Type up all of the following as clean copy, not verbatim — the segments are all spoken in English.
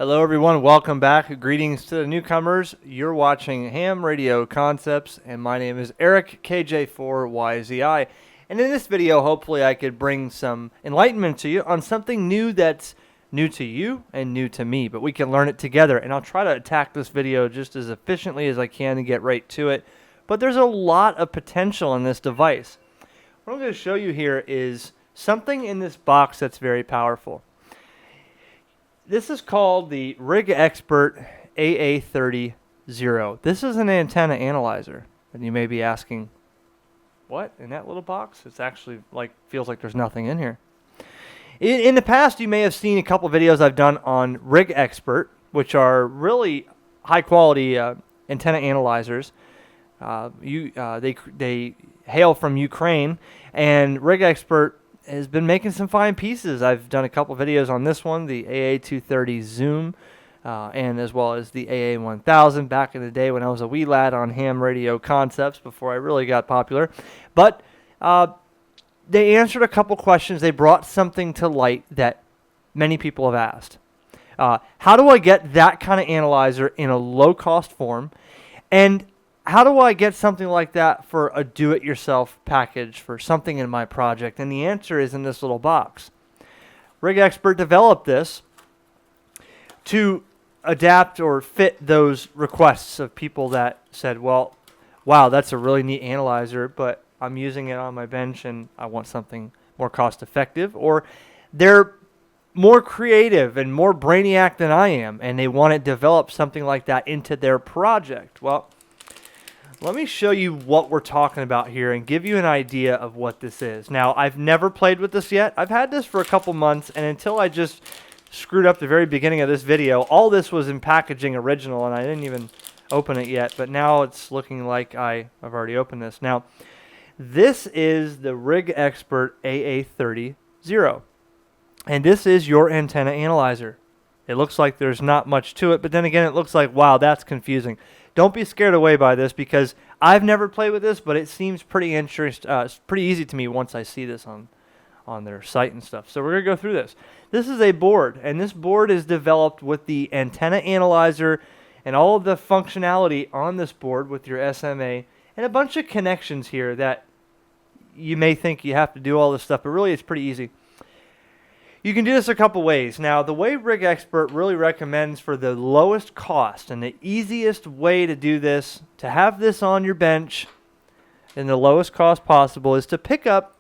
Hello everyone, welcome back. Greetings to the newcomers. You're watching HamRadioConcepts and my name is Eric KJ4YZI. And in this video, hopefully I could bring some enlightenment to you on something new that's new to you and new to me, but we can learn it together. And I'll try to attack this video just as efficiently as I can and get right to it. But there's a lot of potential in this device. What I'm going to show you here is something in this box that's very powerful. This is called the Rigexpert AA-30ZERO. This is an antenna analyzer. And you may be asking, what? In that little box? It's actually feels like there's nothing in here. In the past, you may have seen a couple videos I've done on Rigexpert, which are really high quality antenna analyzers. They hail from Ukraine, and Rigexpert has been making some fine pieces. I've done a couple videos on this one, the AA-230 Zoom, and as well as the AA-1000 back in the day when I was a wee lad on HamRadioConcepts before I really got popular. But they answered a couple questions. They brought something to light that many people have asked. How do I get that kind of analyzer in a low-cost form? And how do I get something like that for a do-it-yourself package for something in my project? And the answer is in this little box. Rigexpert developed this to adapt or fit those requests of people that said, well, wow, that's a really neat analyzer, but I'm using it on my bench and I want something more cost-effective. Or they're more creative and more brainiac than I am, and they want to develop something like that into their project. Well, let me show you what we're talking about here and give you an idea of what this is. Now, I've never played with this yet. I've had this for a couple months, and until I just screwed up the very beginning of this video, all this was in packaging original, and I didn't even open it yet. But now it's looking like I've already opened this. Now, this is the Rigexpert AA-30ZERO, and this is your antenna analyzer. It looks like there's not much to it, but then again, it looks like, wow, that's confusing. Don't be scared away by this because I've never played with this, but it seems pretty pretty easy to me once I see this on their site and stuff. So we're going to go through this. This is a board, and this board is developed with the antenna analyzer and all of the functionality on this board with your SMA and a bunch of connections here that you may think you have to do all this stuff, but really it's pretty easy. You can do this a couple ways. Now, the way Rigexpert really recommends for the lowest cost and the easiest way to do this, to have this on your bench in the lowest cost possible, is to pick up.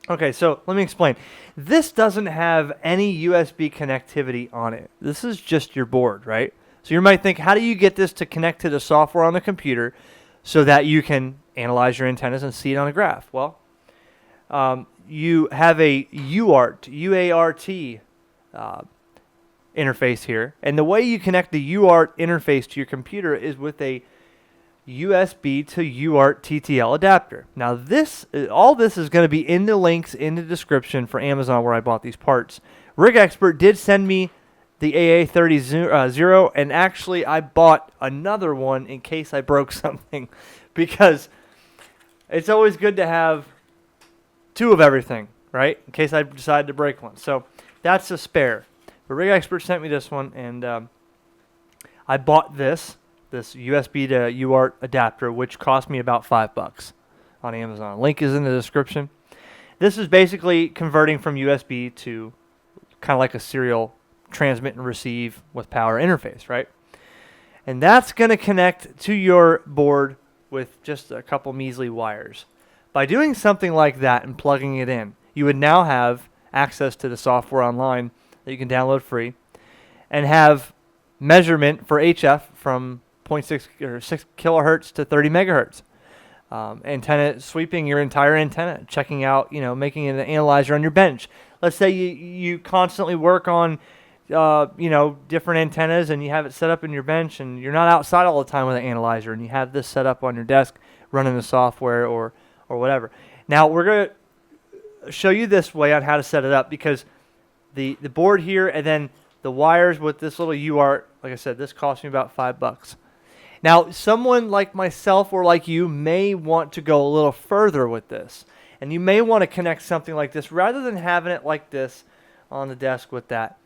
Okay, so let me explain. This doesn't have any USB connectivity on it. This is just your board, right? So you might think, how do you get this to connect to the software on the computer so that you can analyze your antennas and see it on a graph? Well, you have a UART interface here, and the way you connect the UART interface to your computer is with a USB to UART TTL adapter. Now, all this is going to be in the links in the description for Amazon where I bought these parts. Rigexpert did send me the AA-30ZERO, and actually I bought another one in case I broke something, because it's always good to have two of everything, right? In case I decide to break one. So that's a spare. But Rigexpert sent me this one, and I bought this USB to UART adapter, which cost me about $5 on Amazon. Link is in the description. This is basically converting from USB to kind of like a serial transmit and receive with power interface, right? And that's going to connect to your board with just a couple measly wires. By doing something like that and plugging it in, you would now have access to the software online that you can download free and have measurement for HF from 0.6 or 6 kilohertz to 30 megahertz. Antenna sweeping your entire antenna, checking out, making an analyzer on your bench. Let's say you constantly work on different antennas and you have it set up in your bench and you're not outside all the time with an analyzer and you have this set up on your desk running the software or whatever. Now, we're going to show you this way on how to set it up, because the board here and then the wires with this little UART, like I said, this cost me about $5. Now, someone like myself or like you may want to go a little further with this, and you may want to connect something like this rather than having it like this on the desk with that.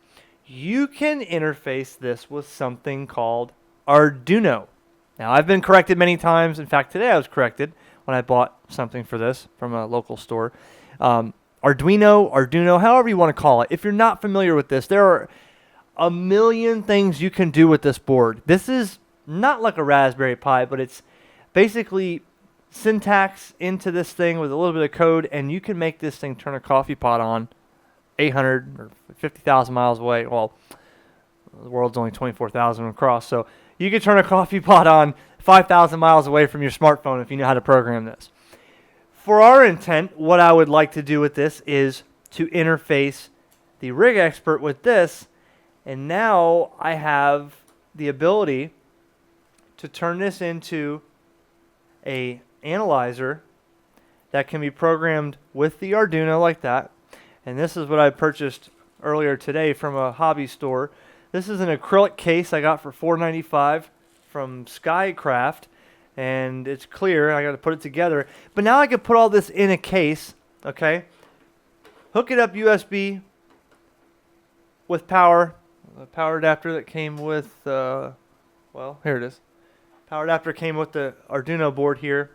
you can interface this with something called Arduino. Now, I've been corrected many times. In fact, today I was corrected when I bought something for this from a local store. Arduino, however you want to call it. If you're not familiar with this, there are a million things you can do with this board. This is not like a Raspberry Pi, but it's basically syntax into this thing with a little bit of code, and you can make this thing turn a coffee pot on 800 or 50,000 miles away. Well, the world's only 24,000 across, so you can turn a coffee pot on 5,000 miles away from your smartphone if you know how to program this. For our intent, what I would like to do with this is to interface the Rigexpert with this, and now I have the ability to turn this into a analyzer that can be programmed with the Arduino like that. And this is what I purchased earlier today from a hobby store. This is an acrylic case I got for $4.95 from Skycraft, and it's clear. I got to put it together. But now I can put all this in a case, okay? Hook it up USB with power. A power adapter that came with, well, here it is. Power adapter came with the Arduino board here.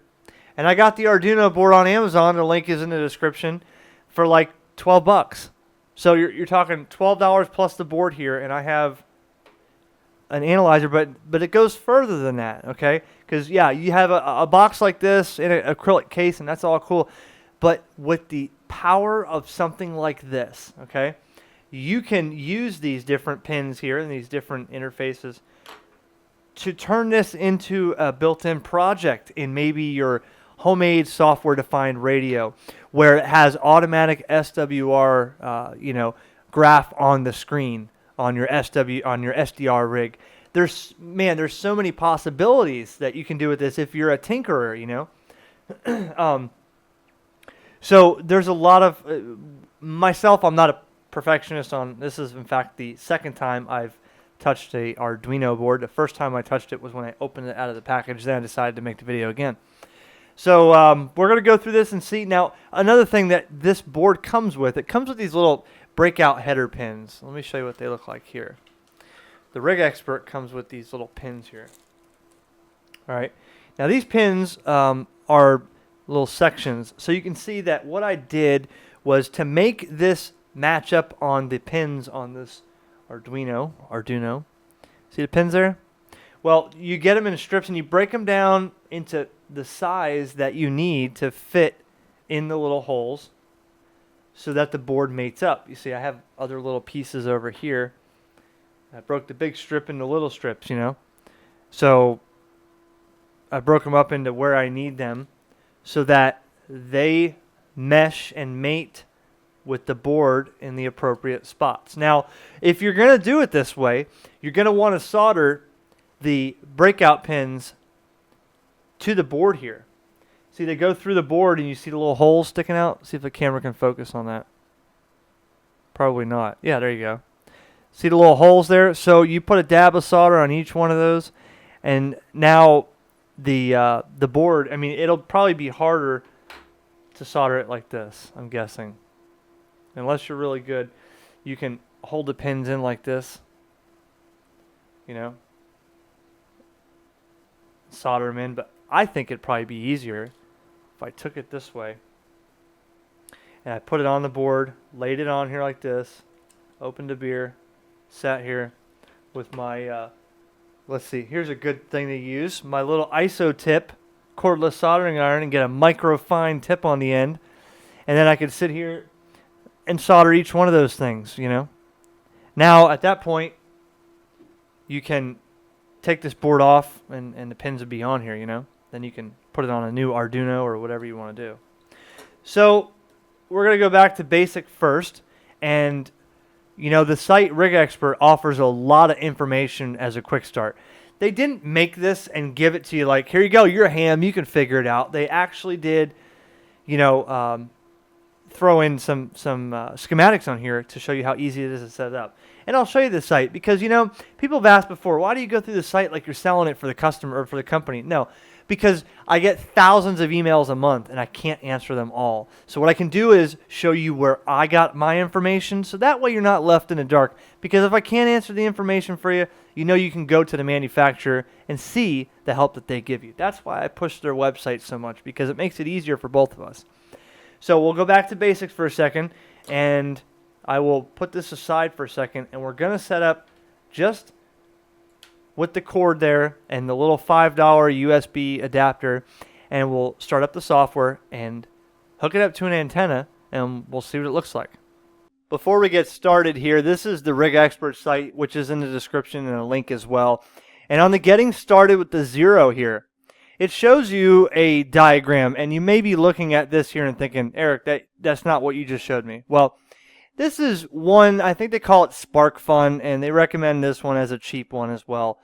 And I got the Arduino board on Amazon. The link is in the description for like 12 bucks. So you're talking $12 plus the board here, and I have an analyzer, but it goes further than that, okay? Because, yeah, you have a box like this in an acrylic case, and that's all cool. But with the power of something like this, okay, you can use these different pins here and these different interfaces to turn this into a built-in project in maybe your homemade software-defined radio, where it has automatic SWR, graph on the screen on your SDR rig. There's so many possibilities that you can do with this if you're a tinkerer, So there's a lot of myself. I'm not a perfectionist on this. Is in fact the second time I've touched a Arduino board. The first time I touched it was when I opened it out of the package. Then I decided to make the video again. So we're going to go through this and see. Now, another thing that this board comes with, it comes with these little breakout header pins. Let me show you what they look like here. The Rigexpert comes with these little pins here. All right. Now, these pins are little sections. So you can see that what I did was to make this match up on the pins on this Arduino. See the pins there? Well, you get them in strips and you break them down into the size that you need to fit in the little holes so that the board mates up. You see, I have other little pieces over here. I broke the big strip into little strips, So I broke them up into where I need them so that they mesh and mate with the board in the appropriate spots. Now, if you're going to do it this way, you're going to want to solder the breakout pins to the board here. See, they go through the board and you see the little holes sticking out. See if the camera can focus on that. Probably not. Yeah, there you go. See the little holes there? So you put a dab of solder on each one of those, and now the board, it'll probably be harder to solder it like this, I'm guessing. Unless you're really good, you can hold the pins in like this, solder them in, but I think it'd probably be easier if I took it this way and I put it on the board, laid it on here like this, opened a beer, sat here with my let's see, here's a good thing to use, my little ISO tip cordless soldering iron, and get a micro fine tip on the end, and then I could sit here and solder each one of those things, Now at that point you can take this board off and the pins would be on here, Then you can put it on a new Arduino or whatever you want to do. So we're going to go back to basic first. And, the site Rigexpert offers a lot of information as a quick start. They didn't make this and give it to you like, here you go, you're a ham, you can figure it out. They actually did, throw in some schematics on here to show you how easy it is to set it up. And I'll show you the site because, people have asked before, why do you go through the site like you're selling it for the customer or for the company? No, because I get thousands of emails a month and I can't answer them all. So what I can do is show you where I got my information, so that way you're not left in the dark. Because if I can't answer the information for you, you know you can go to the manufacturer and see the help that they give you. That's why I push their website so much, because it makes it easier for both of us. So we'll go back to basics for a second, and I will put this aside for a second, and we're going to set up just with the cord there and the little $5 USB adapter, and we'll start up the software and hook it up to an antenna, and we'll see what it looks like. Before we get started here, this is the Rigexpert site, which is in the description and a link as well. And on the getting started with the zero here, it shows you a diagram, and you may be looking at this here and thinking, Eric, that's not what you just showed me. Well, this is one, I think they call it Spark Fun, and they recommend this one as a cheap one as well.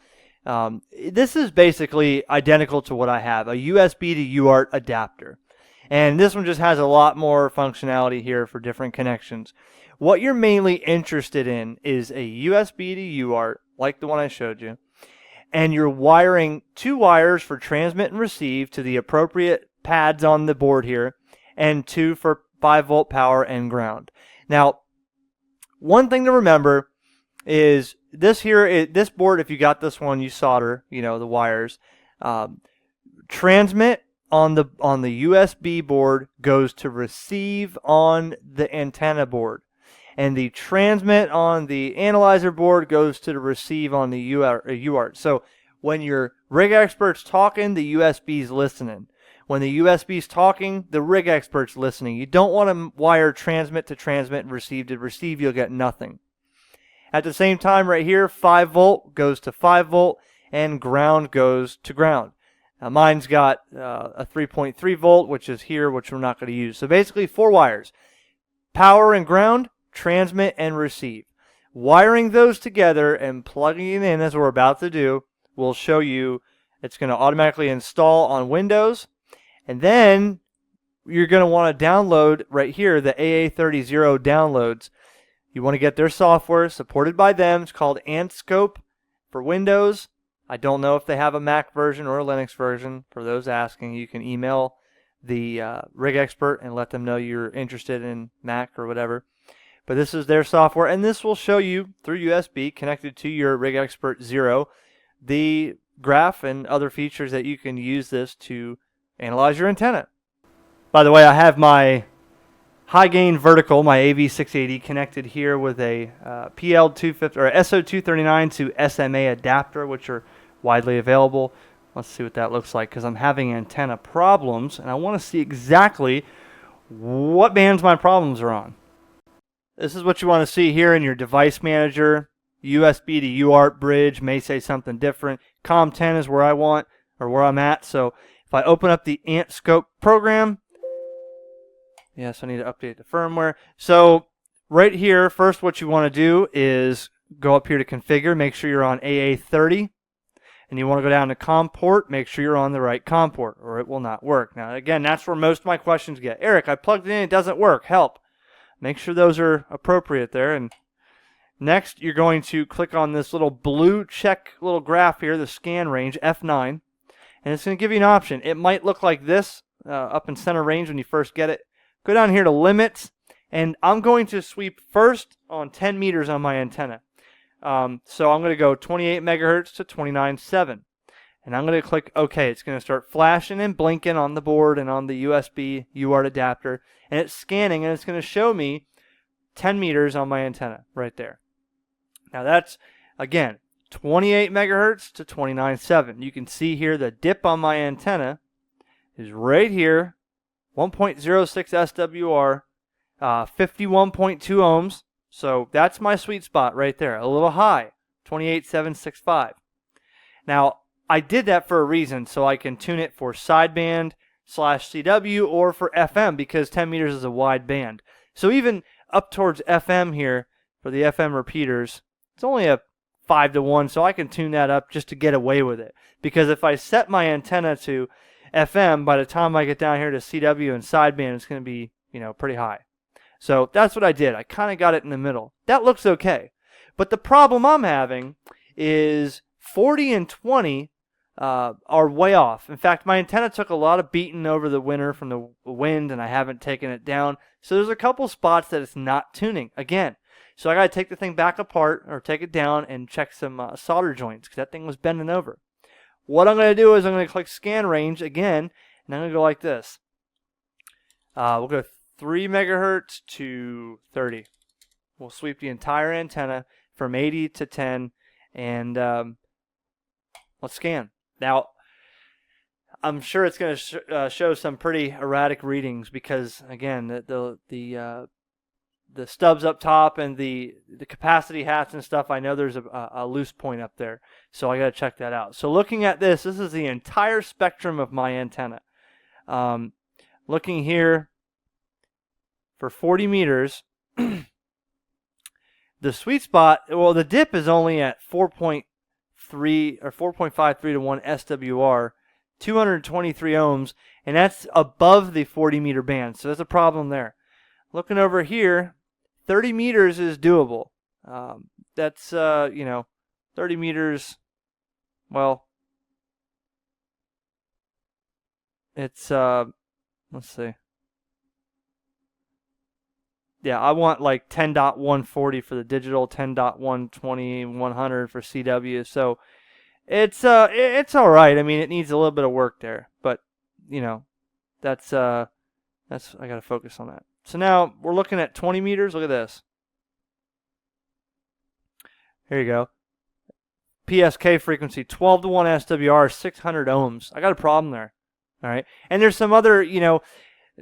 This is basically identical to what I have, a USB to UART adapter. And this one just has a lot more functionality here for different connections. What you're mainly interested in is a USB to UART, like the one I showed you, and you're wiring 2 wires for transmit and receive to the appropriate pads on the board here, and 2 for 5-volt power and ground. Now, one thing to remember is this board, if you got this one, you solder, the wires. Transmit on the USB board goes to receive on the antenna board. And the transmit on the analyzer board goes to the receive on the UART. So when your Rigexpert's talking, the USB's listening. When the USB's talking, the Rigexpert's listening. You don't want to wire transmit to transmit and receive to receive. You'll get nothing. At the same time, right here, 5-volt goes to 5-volt, and ground goes to ground. Now, mine's got a 3.3 volt, which is here, which we're not going to use. So basically 4 wires. Power and ground, transmit and receive. Wiring those together and plugging it in, as we're about to do, will show you it's going to automatically install on Windows. And then you're going to want to download right here the AA-30ZERO downloads. You want to get their software supported by them. It's called Antscope for Windows. I don't know if they have a Mac version or a Linux version. For those asking, you can email the Rigexpert and let them know you're interested in Mac or whatever. But this is their software, and this will show you through USB connected to your Rigexpert Zero the graph and other features that you can use this to analyze your antenna. By the way, I have my high gain vertical, my AV680, connected here with a PL250 or SO239 to SMA adapter, which are widely available. Let's see what that looks like, because I'm having antenna problems, and I want to see exactly what bands my problems are on. This is what you want to see here in your device manager. USB to UART bridge may say something different. COM10 is where I want, or where I'm at. So if I open up the Antscope program, yes, I need to update the firmware. So right here, first what you want to do is go up here to configure, make sure you're on AA30. And you want to go down to COM port, make sure you're on the right COM port, or it will not work. Now again, that's where most of my questions get. Eric, I plugged it in, it doesn't work, help. Make sure those are appropriate there. And next, you're going to click on this little blue check little graph here, the scan range, F9. And it's going to give you an option. It might look like this up in center range when you first get it. Go down here to limits. And I'm going to sweep first on 10 meters on my antenna. So I'm going to go 28 megahertz to 29.7. And I'm going to click OK. It's going to start flashing and blinking on the board and on the USB UART adapter. And it's scanning, and it's going to show me 10 meters on my antenna right there. Now that's, again, 28 megahertz to 29.7. You can see here the dip on my antenna is right here, 1.06 SWR, 51.2 ohms. So that's my sweet spot right there, a little high, 28.765. Now, I did that for a reason, so I can tune it for sideband /CW or for FM, because 10 meters is a wide band. So even up towards FM here, for the FM repeaters, it's only a 5-to-1, so I can tune that up just to get away with it. Because if I set my antenna to FM, by the time I get down here to CW and sideband, it's going to be, pretty high. So that's what I did. I kind of got it in the middle. That looks okay. But the problem I'm having is 40 and 20 are way off. In fact, my antenna took a lot of beating over the winter from the wind, and I haven't taken it down. So there's a couple spots that it's not tuning again. So I got to take the thing back apart or take it down and check some solder joints because that thing was bending over. What I'm going to do is I'm going to click scan range again, and I'm going to go like this. We'll go 3 megahertz to 30. We'll sweep the entire antenna from 80 to 10, and let's scan. Now, I'm sure it's going to show some pretty erratic readings because, again, the stubs up top and the capacity hats and stuff, I know there's a loose point up there. So I got to check that out. So looking at this is the entire spectrum of my antenna. Looking here for 40 meters, the sweet spot, well, the dip is only at 4.3 or 4.53 to 1 SWR, 223 ohms, and that's above the 40 meter band. So there's a problem there. Looking over here, 30 meters is doable. That's, 30 meters, well, it's, let's see. Yeah, I want like 10.140 for the digital, 10.120, 100 for CW. So it's all right. I mean, it needs a little bit of work there, but that's I got to focus on that. So now we're looking at 20 meters. Look at this. Here you go. PSK frequency, 12 to 1 SWR, 600 ohms. I got a problem there. All right. And there's some other,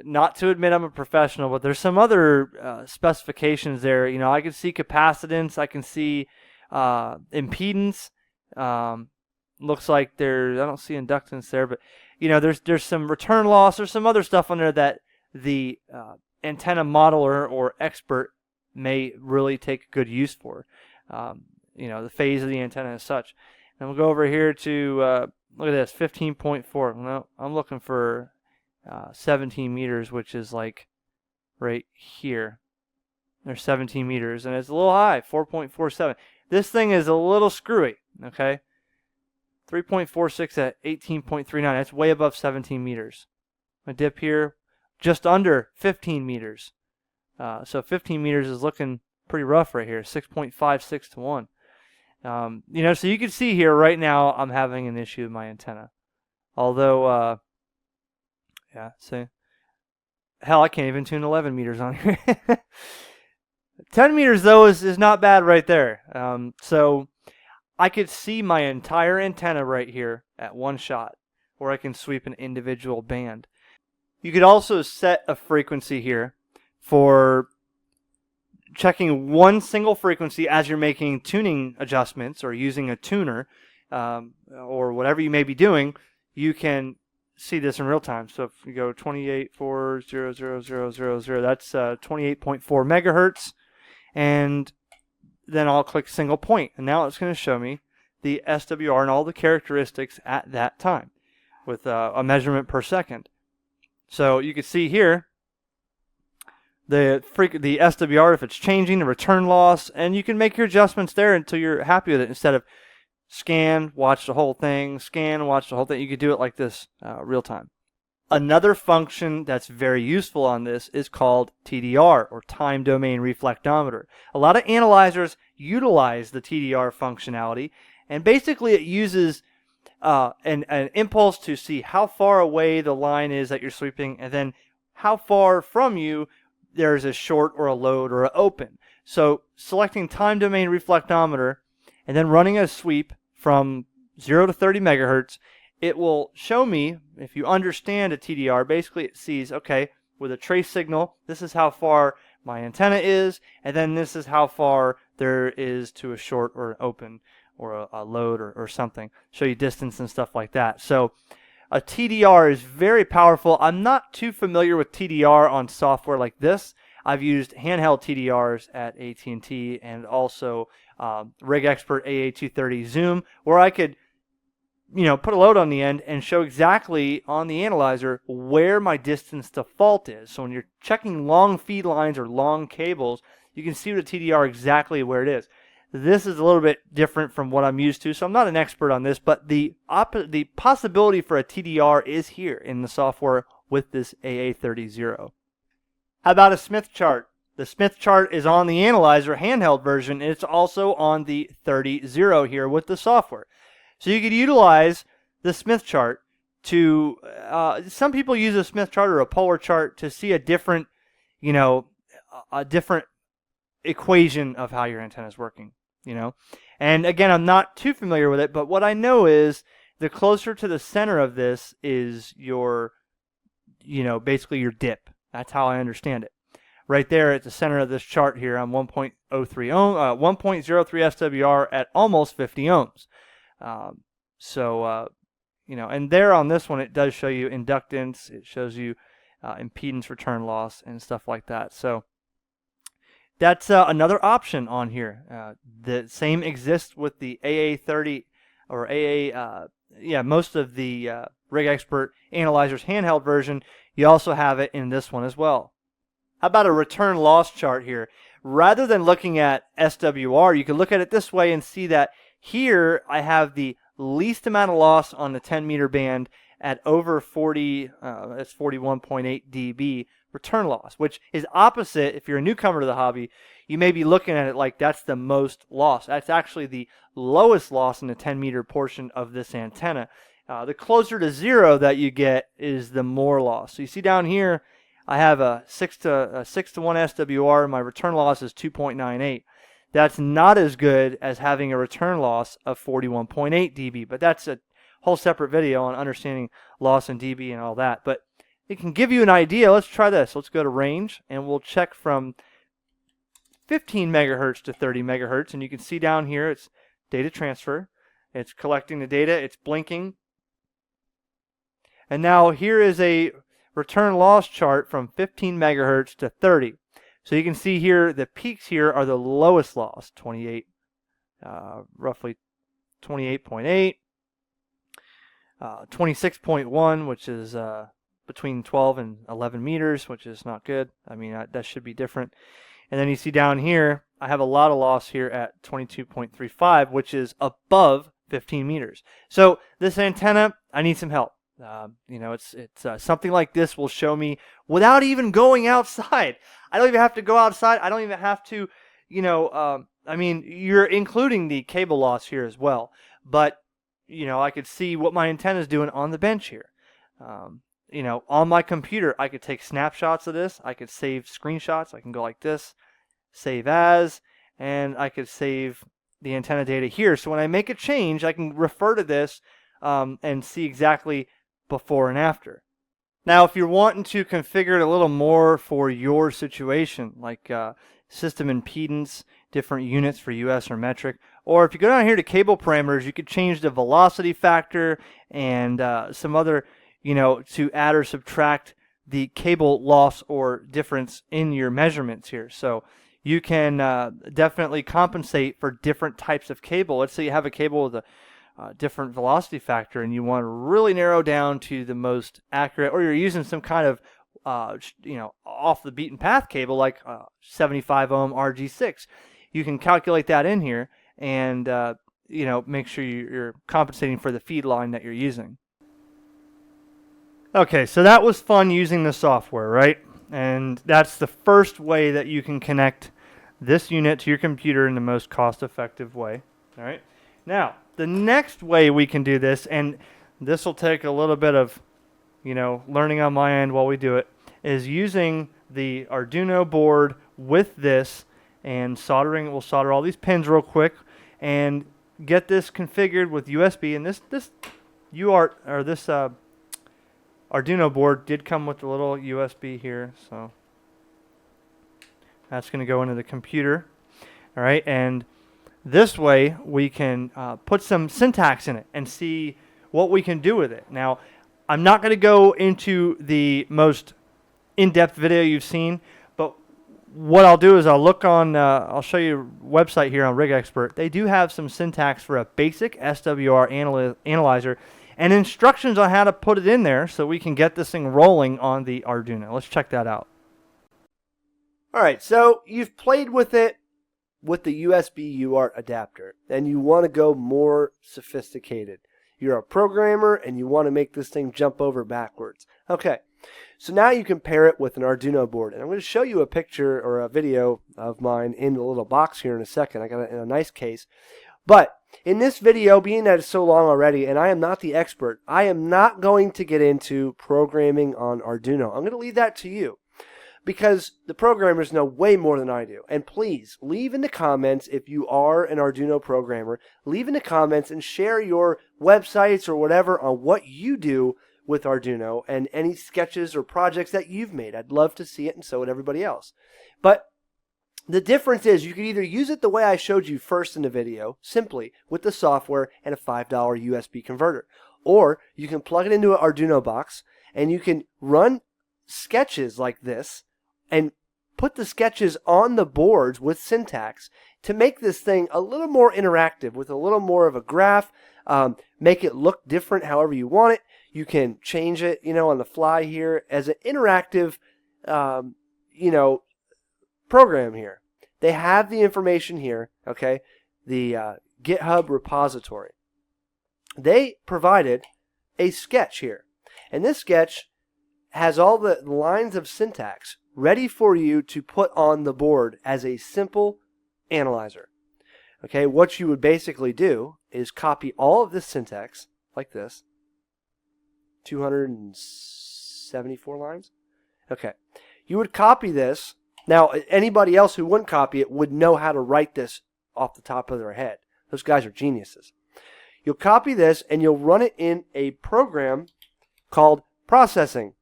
not to admit I'm a professional, but there's some other specifications there. I can see capacitance. I can see impedance. Looks like I don't see inductance there, but, there's some return loss. There's some other stuff on there that the antenna modeler or expert may really take good use for. The phase of the antenna as such. And we'll go over here to, look at this, 15.4. No, I'm looking for 17 meters, which is like right here. There's 17 meters, and it's a little high, 4.47. This thing is a little screwy, okay? 3.46 at 18.39. That's way above 17 meters. My dip here, just under 15 meters. So 15 meters is looking pretty rough right here, 6.56 to 1. So you can see here right now I'm having an issue with my antenna. Although, yeah, see. Hell, I can't even tune 11 meters on here. 10 meters, though, is not bad right there. So I could see my entire antenna right here at one shot, or I can sweep an individual band. You could also set a frequency here for checking one single frequency as you're making tuning adjustments or using a tuner or whatever you may be doing. You can see this in real time. So if you go 28.40000, that's 28.4 megahertz, and then I'll click single point, and now it's going to show me the SWR and all the characteristics at that time with a measurement per second. So you can see here the SWR if it's changing, the return loss, and you can make your adjustments there until you're happy with it instead of scan, watch the whole thing, scan, watch the whole thing. You could do it like this real time. Another function that's very useful on this is called TDR, or Time Domain Reflectometer. A lot of analyzers utilize the TDR functionality, and basically it uses an impulse to see how far away the line is that you're sweeping, and then how far from you there's a short or a load or an open. So selecting Time Domain Reflectometer and then running a sweep from 0 to 30 megahertz, it will show me, if you understand a TDR, basically it sees, okay, with a trace signal, this is how far my antenna is, and then this is how far there is to a short or an open or a load or something. Show you distance and stuff like that. So a TDR is very powerful. I'm not too familiar with TDR on software like this. I've used handheld TDRs at AT&T and also Rigexpert AA-30ZERO Zoom, where I could put a load on the end and show exactly on the analyzer where my distance to fault is. So when you're checking long feed lines or long cables, you can see with the TDR exactly where it is. This is a little bit different from what I'm used to, so I'm not an expert on this, but the possibility for a TDR is here in the software with this AA-30ZERO. How about a Smith chart? The Smith chart is on the analyzer handheld version, and it's also on the 30ZERO here with the software. So you could utilize the Smith chart to, some people use a Smith chart or a polar chart to see a different, a different equation of how your antenna is working, And again, I'm not too familiar with it, but what I know is the closer to the center of this is your, basically your dip. That's how I understand it. Right there at the center of this chart here, I'm 1.03 SWR at almost 50 ohms. And there on this one, it does show you inductance. It shows you impedance return loss and stuff like that. So that's another option on here. The same exists with the AA30 or most of the Rigexpert analyzers handheld version. You also have it in this one as well. How about a return loss chart here? Rather than looking at SWR, you can look at it this way and see that here I have the least amount of loss on the 10 meter band at over 40, that's 41.8 dB return loss, which is opposite. If you're a newcomer to the hobby, you may be looking at it like that's the most loss. That's actually the lowest loss in the 10 meter portion of this antenna. The closer to zero that you get is the more loss. So you see down here, I have a 6 to 1 SWR. My return loss is 2.98. That's not as good as having a return loss of 41.8 dB, but that's a whole separate video on understanding loss in dB and all that. But it can give you an idea. Let's try this. Let's go to range, and we'll check from 15 megahertz to 30 megahertz, and you can see down here it's data transfer. It's collecting the data. It's blinking. And now here is a return loss chart from 15 megahertz to 30. So you can see here the peaks here are the lowest loss, 28, roughly 28.8, 26.1, which is between 12 and 11 meters, which is not good. I mean, that should be different. And then you see down here, I have a lot of loss here at 22.35, which is above 15 meters. So this antenna, I need some help. It's something like this will show me without even going outside. I don't even have to go outside. I don't even have to, you're including the cable loss here as well. But, I could see what my antenna is doing on the bench here. On my computer, I could take snapshots of this. I could save screenshots. I can go like this, save as, and I could save the antenna data here. So when I make a change, I can refer to this and see exactly before and after. Now, if you're wanting to configure it a little more for your situation, like system impedance, different units for US or metric, or if you go down here to cable parameters, you could change the velocity factor and some other, to add or subtract the cable loss or difference in your measurements here. So you can definitely compensate for different types of cable. Let's say you have a cable with a different velocity factor and you want to really narrow down to the most accurate, or you're using some kind of off the beaten path cable like 75 ohm RG6. You can calculate that in here and make sure you're compensating for the feed line that you're using. Okay, so that was fun using the software, right? And that's the first way that you can connect this unit to your computer in the most cost-effective way. All right. Now, the next way we can do this, and this will take a little bit of, learning on my end while we do it, is using the Arduino board with this and soldering. We'll solder all these pins real quick and get this configured with USB. And this Arduino board did come with a little USB here, so that's going to go into the computer. All right, and this way we can put some syntax in it and see what we can do with it. Now, I'm not going to go into the most in-depth video you've seen, but what I'll do is I'll look on, I'll show you a website here on Rigexpert. They do have some syntax for a basic SWR analyzer and instructions on how to put it in there so we can get this thing rolling on the Arduino. Let's check that out. All right, so you've played with it. with the USB UART adapter and you want to go more sophisticated. You're a programmer and you want to make this thing jump over backwards. Okay, so now you can pair it with an Arduino board. And I'm going to show you a picture or a video of mine in the little box here in a second. I got it in a nice case. But in this video, being that it's so long already, and I am not the expert, I am not going to get into programming on Arduino. I'm going to leave that to you, because the programmers know way more than I do. And please, leave in the comments if you are an Arduino programmer. Leave in the comments and share your websites or whatever on what you do with Arduino and any sketches or projects that you've made. I'd love to see it, and so would everybody else. But the difference is you can either use it the way I showed you first in the video, simply with the software and a $5 USB converter. Or you can plug it into an Arduino box and you can run sketches like this and put the sketches on the boards with syntax to make this thing a little more interactive with a little more of a graph, make it look different however you want it. You can change it, on the fly here as an interactive, program here. They have the information here, okay? The GitHub repository. They provided a sketch here. And this sketch has all the lines of syntax ready for you to put on the board as a simple analyzer. Okay, what you would basically do is copy all of this syntax like this. 274 lines. Okay, you would copy this. Now, anybody else who wouldn't copy it would know how to write this off the top of their head. Those guys are geniuses. You'll copy this and you'll run it in a program called processing.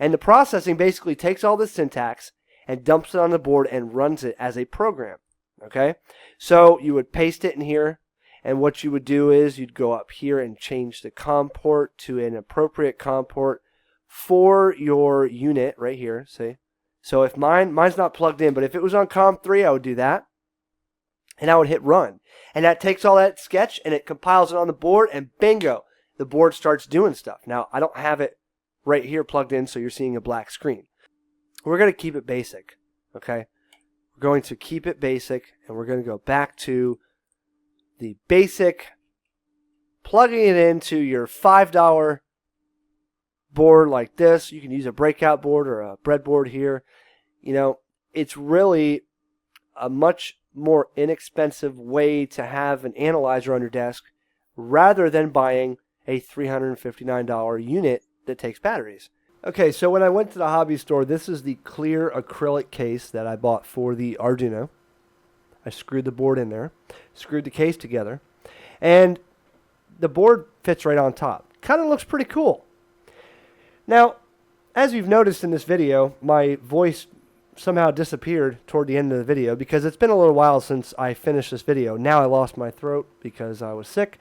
And the processing basically takes all this syntax and dumps it on the board and runs it as a program. Okay? So you would paste it in here, and what you would do is you'd go up here and change the COM port to an appropriate COM port for your unit right here, see? So if mine's not plugged in, but if it was on COM3, I would do that. And I would hit run. And that takes all that sketch and it compiles it on the board, and bingo, the board starts doing stuff. Now, I don't have it right here plugged in, so you're seeing a black screen. We're going to keep it basic, okay? We're going to keep it basic, and we're going to go back to the basic, plugging it into your $5 board like this. You can use a Breakout board or a breadboard here. It's really a much more inexpensive way to have an analyzer on your desk rather than buying a $359 unit that takes batteries. Okay, so when I went to the hobby store, this is the clear acrylic case that I bought for the Arduino. I screwed the board in there, screwed the case together, and the board fits right on top. Kind of looks pretty cool. Now, as you've noticed in this video, my voice somehow disappeared toward the end of the video because it's been a little while since I finished this video. Now I lost my throat because I was sick.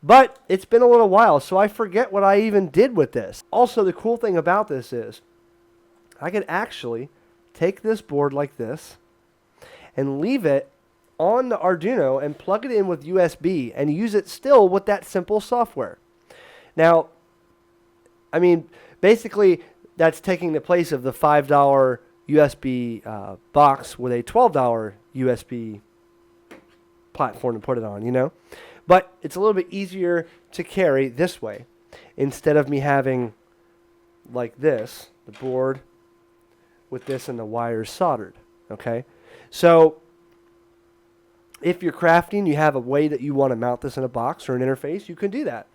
But it's been a little while, so I forget what I even did with this. Also, the cool thing about this is I could actually take this board like this and leave it on the Arduino and plug it in with USB and use it still with that simple software. Now, basically, that's taking the place of the $5 USB box with a $12 USB platform to put it on, But it's a little bit easier to carry this way instead of me having like this, the board with this and the wires soldered, okay? So if you're crafting, you have a way that you want to mount this in a box or an interface, you can do that.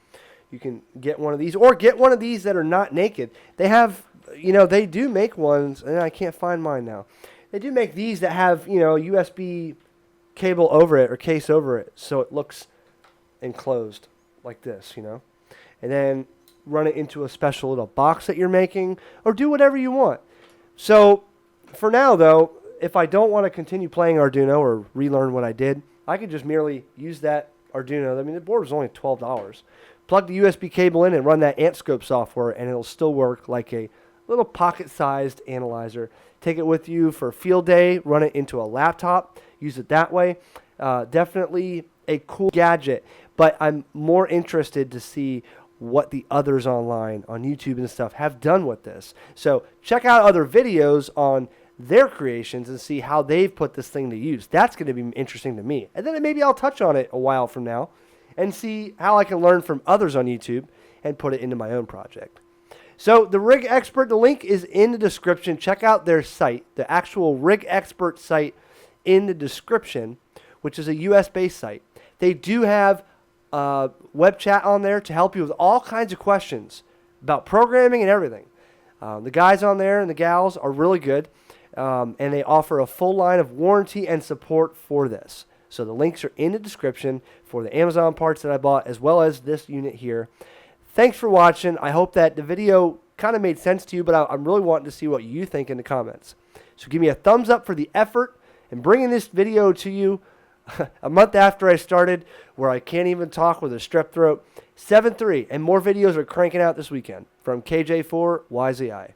You can get one of these, or get one of these that are not naked. They have, they do make ones, and I can't find mine now. They do make these that have, USB cable over it or case over it, so it looks enclosed like this, and then run it into a special little box that you're making, or do whatever you want. So for now, though, if I don't want to continue playing Arduino or relearn what I did, I could just merely use that Arduino. The board was only $12. Plug the USB cable in and run that Antscope software, and it'll still work like a little pocket-sized analyzer. Take it with you for field day, run it into a laptop, use it that way. Definitely a cool gadget, but I'm more interested to see what the others online on YouTube and stuff have done with this. So check out other videos on their creations and see how they've put this thing to use. That's going to be interesting to me. And then maybe I'll touch on it a while from now and see how I can learn from others on YouTube and put it into my own project. So the Rigexpert, the link is in the description. Check out their site, the actual Rigexpert site in the description, which is a US-based site. They do have web chat on there to help you with all kinds of questions about programming and everything. The guys on there and the gals are really good, and they offer a full line of warranty and support for this. So the links are in the description for the Amazon parts that I bought, as well as this unit here. Thanks for watching. I hope that the video kind of made sense to you, but I'm really wanting to see what you think in the comments. So give me a thumbs up for the effort in bringing this video to you a month after I started, where I can't even talk with a strep throat. 7-3, and more videos are cranking out this weekend from KJ4YZI.